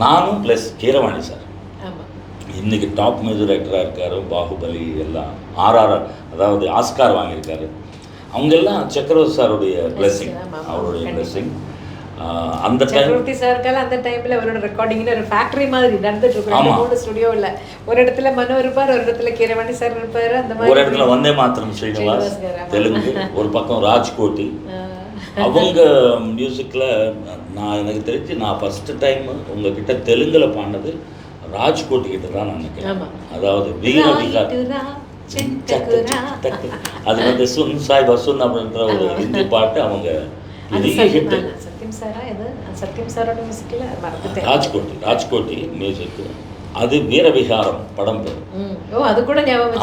நானும் plus Keeravani sir இன்றைக்கி top music டைரக்டராக இருக்கார், பாகுபலி எல்லாம் ஆர்ஆர்ஆர் அதாவது ஆஸ்கார் வாங்கியிருக்காரு. அவங்கெல்லாம் சக்கரவர்த்தி சாருடைய பிளெஸிங், அவருடைய பிளெஸிங். அந்த சக்கரவர்த்தி சாருக்கால அந்த டைமில் அவரோட ரெக்கார்டிங்கில் ஒரு ஃபேக்ட்ரி மாதிரி நடந்துட்டு இருக்கும். 3 ஸ்டுடியோ இல்லை, ஒரு இடத்துல மனோ இருப்பார், ஒரு இடத்துல கீரவாணி சார் இருப்பார், அந்த மாதிரி ஒரு இடத்துல வந்தே மாத்திரம் ஸ்ரீனிவாஸ் தெலுங்கு, ஒரு பக்கம் ராஜ்கோட்டி. அவங்க மியூசிக்கில் நான் எனக்கு தெரிஞ்சு நான் ஃபஸ்ட்டு டைம் உங்ககிட்ட தெலுங்கில் பாடினது ராஜ்கோட்டி கிட்ட தான் நான் நினைக்கிறேன். அதாவது வீர விகார் அது வந்து சுன் சாய் பசுன் அப்படின்ற ஒரு ஹிந்தி பாட்டு. அவங்க ராஜ்கோட்டி மியூசிக். அது வீரவிகாரம் படம் பேர்.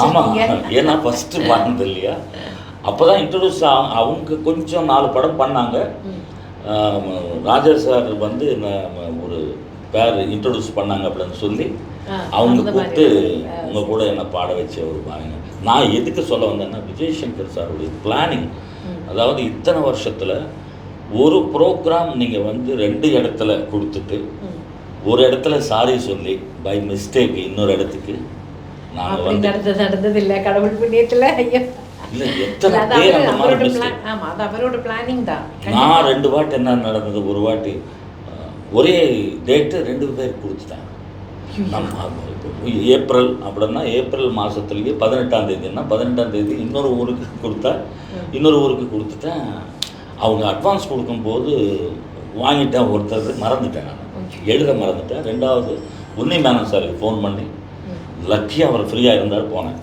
ஆமாம், ஏன்னா ஃபஸ்ட்டு பாடினது இல்லையா, அப்போ தான் இன்ட்ரடியூஸ் அவங்க கொஞ்சம் 4 படம் பண்ணாங்க. ராஜா சார் வந்து ஒரு பேர் இன்ட்ரடியூஸ் பண்ணாங்க அப்படின்னு சொல்லி அவங்க கூப்பிட்டு உங்கள் கூட என்னை பாட வச்ச ஒரு பாருங்க. நான் எதுக்கு சொல்ல வந்தேன்னா, விஜய் சங்கர் சாருடைய பிளானிங். அதாவது இத்தனை வருஷத்தில் ஒரு ப்ரோக்ராம் நீங்கள் வந்து 2 இடத்துல கொடுத்துட்டு ஒரு இடத்துல சாரி சொல்லி பை மிஸ்டேக் இன்னொரு இடத்துக்கு நாங்கள் வந்து நடந்தது இல்லை. கடவுள் புண்ணியத்தில் இல்லை, எத்தனை பேர் அந்த மாதிரி மிஸ்டேக். அவரோட பிளானிங் தான். நான் 2 வாட்டி என்ன நடந்தது, ஒரு வாட்டி ஒரே டேட்டு 2 பேர் கொடுத்துட்டாங்க. நம்ம ஏப்ரல் அப்படின்னா ஏப்ரல் மாதத்துலேயே 18ஆம் தேதினா 18ஆம் தேதி இன்னொரு ஊருக்கு கொடுத்தா இன்னொரு ஊருக்கு கொடுத்துட்டேன். அவங்க அட்வான்ஸ் கொடுக்கும்போது வாங்கிட்டேன், ஒருத்தர் மறந்துட்டேன், நான் எழுத மறந்துட்டேன். 2வது உன்னி மேனன் சாருக்கு ஃபோன் பண்ணி லக்கியாக அவர் ஃப்ரீயாக இருந்தால் போனேன்.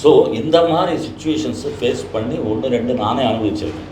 ஸோ இந்த மாதிரி சுச்சுவேஷன்ஸை ஃபேஸ் பண்ணி 1, 2 நானே அனுபவிச்சிருக்கேன்.